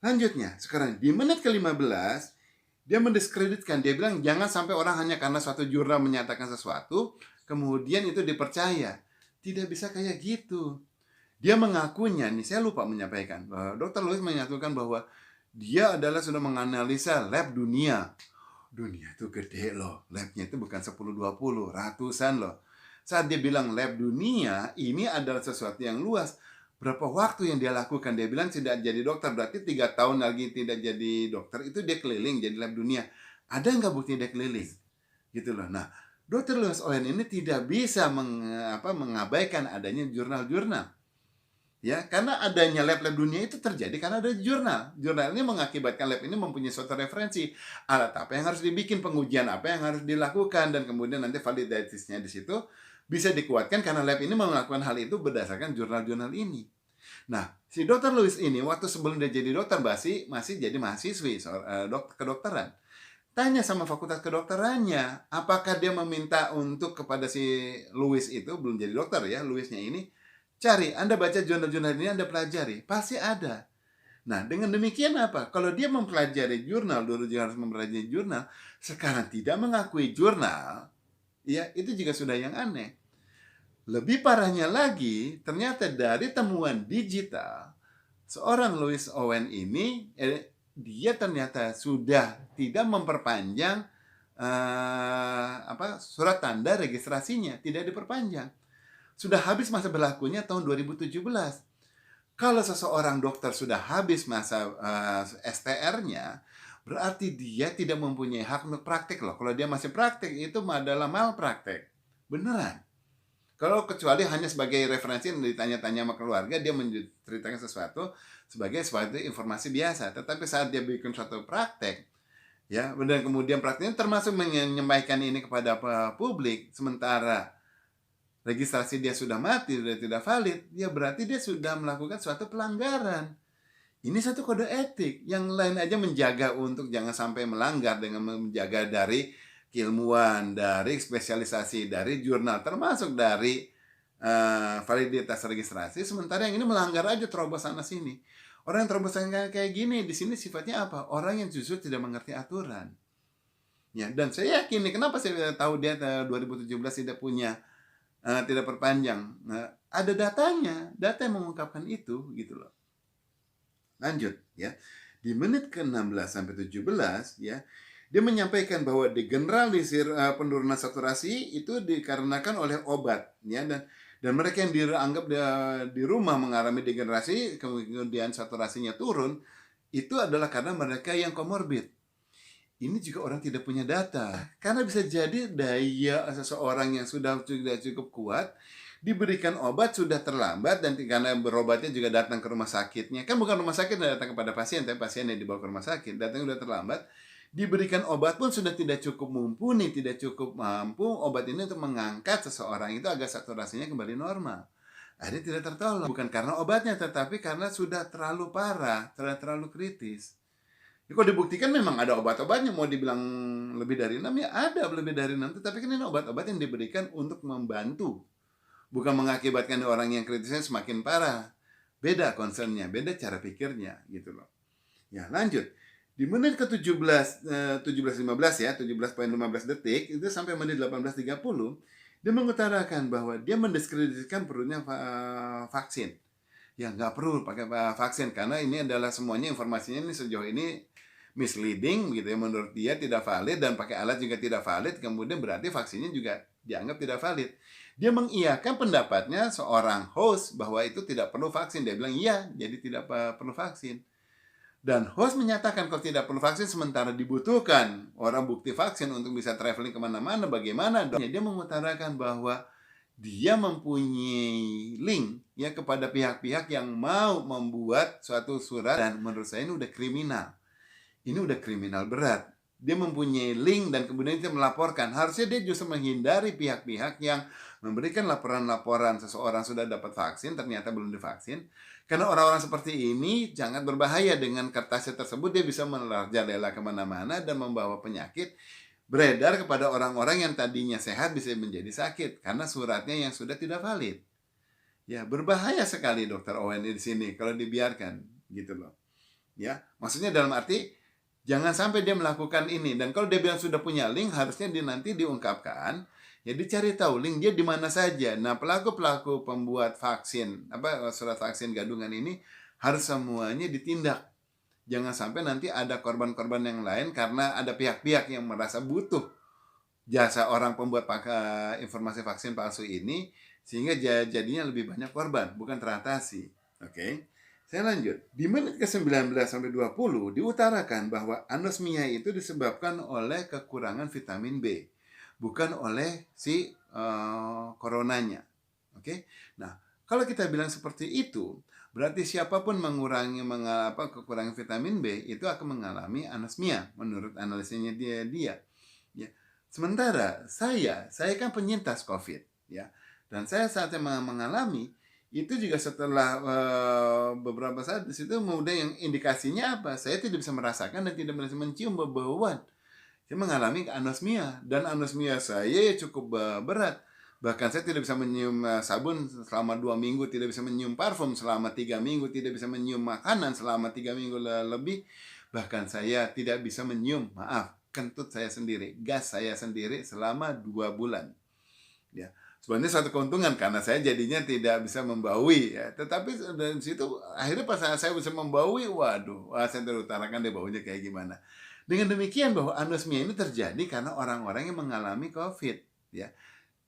Lanjutnya, sekarang di menit ke-15, dia mendiskreditkan. Dia bilang jangan sampai orang hanya karena suatu jurnal menyatakan sesuatu, kemudian itu dipercaya. Tidak bisa kayak gitu. Dia mengakunya, nih saya lupa menyampaikan, bahwa Dr. Lewis menyatakan bahwa dia adalah sudah menganalisa lab dunia. Dunia itu gede loh, labnya itu bukan 10, 20, ratusan loh. Saat dia bilang lab dunia, ini adalah sesuatu yang luas. Berapa waktu yang dia lakukan? Dia bilang tidak jadi dokter, berarti 3 tahun lagi tidak jadi dokter, itu dia keliling jadi lab dunia. Ada nggak bukti dia keliling? Gitu loh. Nah, Dr. Lewis Owen ini tidak bisa mengabaikan adanya jurnal-jurnal. Ya, karena adanya lab-lab dunia itu terjadi karena ada jurnal. Jurnal ini mengakibatkan lab ini mempunyai suatu referensi. Alat apa yang harus dibikin, pengujian apa yang harus dilakukan, dan kemudian nanti validasinya di situ bisa dikuatkan karena lab ini melakukan hal itu berdasarkan jurnal-jurnal ini. Nah, si Dr. Lewis ini waktu sebelum dia jadi dokter masih jadi mahasiswi kedokteran. Tanya sama fakultas kedokterannya, apakah dia meminta untuk kepada si Lewis itu, belum jadi dokter ya, Lewisnya ini, cari, Anda baca jurnal-jurnal ini, Anda pelajari. Pasti ada. Nah, dengan demikian apa? Kalau dia mempelajari jurnal, dulu dia harus mempelajari jurnal, sekarang tidak mengakui jurnal, ya itu juga sudah yang aneh. Lebih parahnya lagi, ternyata dari temuan digital, seorang Lewis Owen ini, dia ternyata sudah tidak memperpanjang surat tanda registrasinya, tidak diperpanjang. Sudah habis masa berlakunya tahun 2017. Kalau seseorang dokter sudah habis masa STR-nya, berarti dia tidak mempunyai hak untuk praktik loh. Kalau dia masih praktik, itu adalah malpraktek. Beneran. Kalau kecuali hanya sebagai referensi yang ditanya-tanya sama keluarga, dia menceritakan sesuatu sebagai suatu informasi biasa. Tetapi saat dia bikin suatu praktek, ya, dan kemudian prakteknya termasuk menyampaikan ini kepada publik, sementara registrasi dia sudah mati, sudah tidak valid, ya berarti dia sudah melakukan suatu pelanggaran. Ini satu kode etik. Yang lain aja menjaga untuk jangan sampai melanggar dengan menjaga dari keilmuan, dari spesialisasi, dari jurnal, termasuk dari validitas registrasi. Sementara yang ini melanggar aja, terobos sana sini. Orang yang terobos kayak gini di sini sifatnya apa? Orang yang justru tidak mengerti aturan. Ya, dan saya yakin nih, kenapa saya tahu dia 2017 tidak perpanjang. Nah, ada datanya, data yang mengungkapkan itu gitu loh. Lanjut ya. Di menit ke-16 sampai 17 ya, dia menyampaikan bahwa degeneralisir penurunan saturasi itu dikarenakan oleh obat ya, dan mereka yang dianggap di rumah mengalami degenerasi kemudian saturasinya turun itu adalah karena mereka yang komorbid. Ini juga orang tidak punya data, karena bisa jadi daya seseorang yang sudah cukup kuat diberikan obat sudah terlambat, dan karena berobatnya juga datang ke rumah sakitnya, kan bukan rumah sakit yang datang kepada pasien, tapi pasien yang dibawa ke rumah sakit, datangnya sudah terlambat, diberikan obat pun sudah tidak cukup mumpuni, tidak cukup mampu obat ini untuk mengangkat seseorang itu agar saturasinya kembali normal. Akhirnya tidak tertolong, bukan karena obatnya, tetapi karena sudah terlalu parah, terlalu kritis. Ya, kalau dibuktikan memang ada obat-obatnya, mau dibilang lebih dari 6 ya ada lebih dari 6, tetapi kan ini obat-obat yang diberikan untuk membantu, bukan mengakibatkan orang yang kritisnya semakin parah. Beda concernnya, beda cara pikirnya gitu loh. Ya, lanjut. Di menit ke-17 17:15 ya, 17,15 detik itu sampai menit 18:30, dia mengutarakan bahwa dia mendiskreditkan perlunya vaksin. Ya, nggak perlu pakai vaksin karena ini adalah semuanya informasinya ini sejauh ini misleading gitu ya, menurut dia tidak valid, dan pakai alat juga tidak valid, kemudian berarti vaksinnya juga dianggap tidak valid. Dia mengiyakan pendapatnya seorang host bahwa itu tidak perlu vaksin. Dia bilang iya, jadi tidak perlu vaksin. Dan host menyatakan kalau tidak perlu vaksin sementara dibutuhkan orang bukti vaksin untuk bisa traveling kemana-mana, bagaimana dong? Dia mengutarakan bahwa dia mempunyai link ya kepada pihak-pihak yang mau membuat suatu surat, dan menurut saya ini udah kriminal. Ini udah kriminal berat. Dia mempunyai link dan kemudian dia melaporkan. Harusnya dia justru menghindari pihak-pihak yang memberikan laporan-laporan seseorang sudah dapat vaksin, ternyata belum divaksin. Karena orang-orang seperti ini sangat berbahaya. Dengan kertasnya tersebut dia bisa merajalela kemana-mana dan membawa penyakit beredar kepada orang-orang yang tadinya sehat bisa menjadi sakit karena suratnya yang sudah tidak valid. Ya, berbahaya sekali Dr. Owen di sini kalau dibiarkan gitu loh. Ya, maksudnya dalam arti jangan sampai dia melakukan ini. Dan kalau dia bilang sudah punya link, harusnya dia nanti diungkapkan. Ya, dicari tahu link dia di mana saja. Nah, pelaku-pelaku pembuat vaksin, surat vaksin gadungan ini harus semuanya ditindak. Jangan sampai nanti ada korban-korban yang lain karena ada pihak-pihak yang merasa butuh jasa orang pembuat informasi vaksin palsu ini, sehingga jadinya lebih banyak korban, bukan teratasi. Oke. Saya lanjut. Di menit ke-19 sampai 20 diutarakan bahwa anosmia itu disebabkan oleh kekurangan vitamin B, bukan oleh si coronanya. Oke. Nah, kalau kita bilang seperti itu, berarti siapapun kekurangan vitamin B itu akan mengalami anosmia menurut analisanya dia. Ya. Sementara saya kan penyintas COVID, ya. Dan saya saat yang mengalami itu juga setelah beberapa saat di situ kemudian yang indikasinya apa? Saya tidak bisa merasakan dan tidak bisa mencium bau-bauan. Saya mengalami anosmia dan anosmia saya cukup berat. Bahkan saya tidak bisa menyium sabun selama 2 minggu, tidak bisa menyium parfum selama 3 minggu, tidak bisa menyium makanan selama 3 minggu lebih. Bahkan saya tidak bisa menyium, kentut saya sendiri, gas saya sendiri selama 2 bulan. Ya. Sebenarnya suatu keuntungan karena saya jadinya tidak bisa membaui, ya. Tetapi dari situ akhirnya pas saya bisa membaui, saya terutarakan deh baunya kayak gimana. Dengan demikian bahwa anosmia ini terjadi karena orang-orang yang mengalami COVID, ya.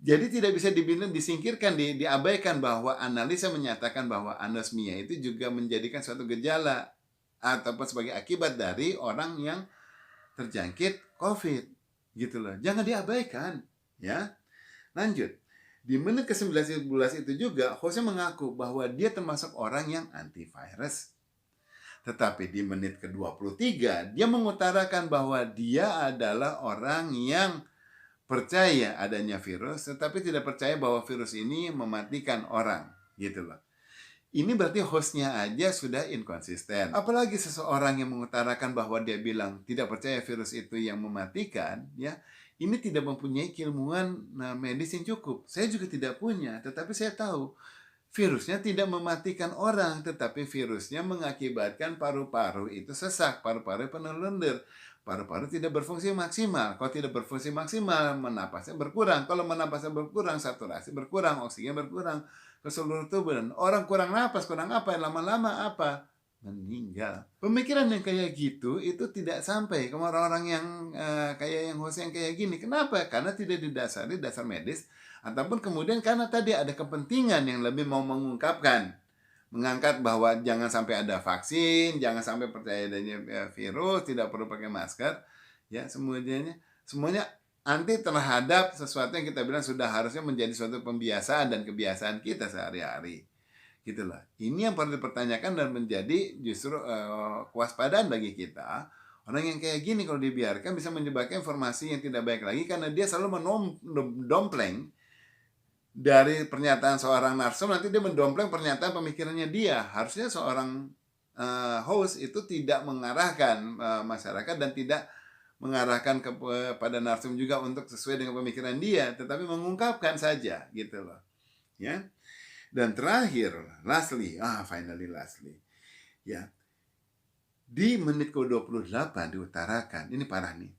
Jadi tidak bisa disingkirkan, diabaikan bahwa analisa menyatakan bahwa anosmia itu juga menjadikan suatu gejala ataupun sebagai akibat dari orang yang terjangkit COVID, gitu loh. Jangan diabaikan, ya. Lanjut. Di menit ke-19 itu juga hostnya mengaku bahwa dia termasuk orang yang antivirus. Tetapi di menit ke-23 dia mengutarakan bahwa dia adalah orang yang percaya adanya virus tetapi tidak percaya bahwa virus ini mematikan orang, gitu loh. Ini berarti hostnya aja sudah inkonsisten. Apalagi seseorang yang mengutarakan bahwa dia bilang tidak percaya virus itu yang mematikan, ya. Ini tidak mempunyai keilmuan medis yang cukup. Saya juga tidak punya, tetapi saya tahu virusnya tidak mematikan orang, tetapi virusnya mengakibatkan paru-paru itu sesak, paru-paru penuh lendir. Paru-paru tidak berfungsi maksimal. Kalau tidak berfungsi maksimal, menapasnya berkurang. Kalau menapasnya berkurang, saturasi berkurang, oksigen berkurang ke seluruh tubuh. Dan orang kurang napas, kurang apa, lama-lama apa? Meninggal. Pemikiran yang kayak gitu itu tidak sampai ke orang-orang yang kayak yang host yang kayak gini. Kenapa? Karena tidak didasari dasar medis ataupun kemudian karena tadi ada kepentingan yang lebih mau mengungkapkan, mengangkat bahwa jangan sampai ada vaksin, jangan sampai percaya adanya virus, tidak perlu pakai masker, ya, semuanya anti terhadap sesuatu yang kita bilang sudah harusnya menjadi suatu pembiasaan dan kebiasaan kita sehari-hari. Gitulah. Ini yang perlu dipertanyakan dan menjadi justru kewaspadaan bagi kita. Orang yang kayak gini kalau dibiarkan bisa menyebabkan informasi yang tidak baik lagi karena dia selalu mendompleng dari pernyataan seorang narsum, nanti dia mendompleng pernyataan pemikirannya dia. Harusnya seorang host itu tidak mengarahkan masyarakat dan tidak mengarahkan kepada narsum juga untuk sesuai dengan pemikiran dia, tetapi mengungkapkan saja, gitu loh. Ya. Dan terakhir, lastly, ya. Di menit ke-28 diutarakan, ini parah nih,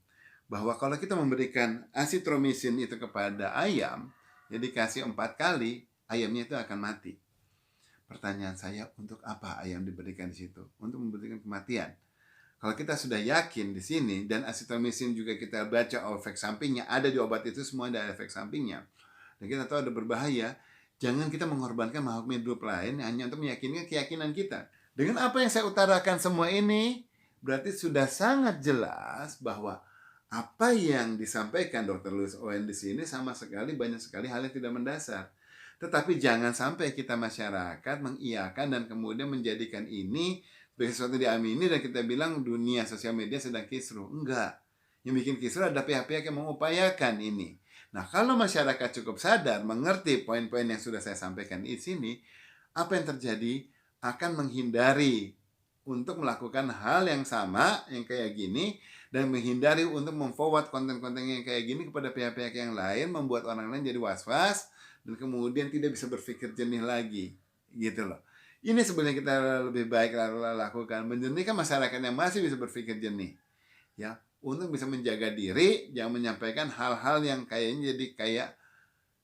bahwa kalau kita memberikan asitromisin itu kepada ayam, ya dikasih 4 kali, ayamnya itu akan mati. Pertanyaan saya, untuk apa ayam diberikan di situ? Untuk memberikan kematian. Kalau kita sudah yakin di sini, dan asitromisin juga kita baca efek sampingnya, ada di obat itu semua ada efek sampingnya, dan kita tahu ada berbahaya, jangan kita mengorbankan makhluk hidup lain hanya untuk meyakinkan keyakinan kita. Dengan apa yang saya utarakan semua ini, berarti sudah sangat jelas bahwa apa yang disampaikan Dr. Lewis Owen di sini sama sekali banyak sekali hal yang tidak mendasar. Tetapi jangan sampai kita masyarakat mengiyakan dan kemudian menjadikan ini sebagai sesuatu diamini dan kita bilang dunia sosial media sedang kisruh. Enggak. Yang bikin kisruh ada pihak-pihak yang mengupayakan ini. Nah, kalau masyarakat cukup sadar, mengerti poin-poin yang sudah saya sampaikan di sini, apa yang terjadi? Akan menghindari untuk melakukan hal yang sama, yang kayak gini, dan menghindari untuk memforward konten-konten yang kayak gini kepada pihak-pihak yang lain, membuat orang lain jadi was-was, dan kemudian tidak bisa berpikir jernih lagi. Gitu loh. Ini sebenarnya kita lebih baik lakukan, menjernihkan masyarakat yang masih bisa berpikir jernih, ya, untuk bisa menjaga diri, jangan menyampaikan hal-hal yang kayaknya jadi kayak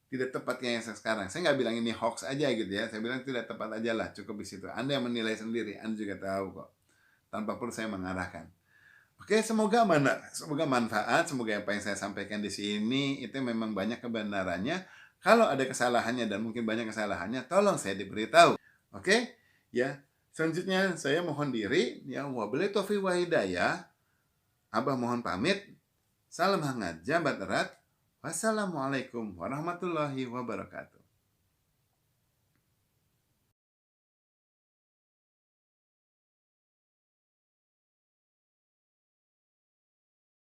tidak tepat kayak yang sekarang. Saya nggak bilang ini hoax aja gitu ya, saya bilang tidak tepat aja lah, cukup di situ. Anda yang menilai sendiri, Anda juga tahu kok, tanpa perlu saya mengarahkan. Oke, semoga manfaat, semoga apa yang saya sampaikan di sini itu memang banyak kebenarannya. Kalau ada kesalahannya dan mungkin banyak kesalahannya, tolong saya diberitahu. Oke, ya. Selanjutnya saya mohon diri, ya, wabillahi taufiq wa hidayah. Abah mohon pamit. Salam hangat, jabat erat. Wassalamualaikum warahmatullahi wabarakatuh.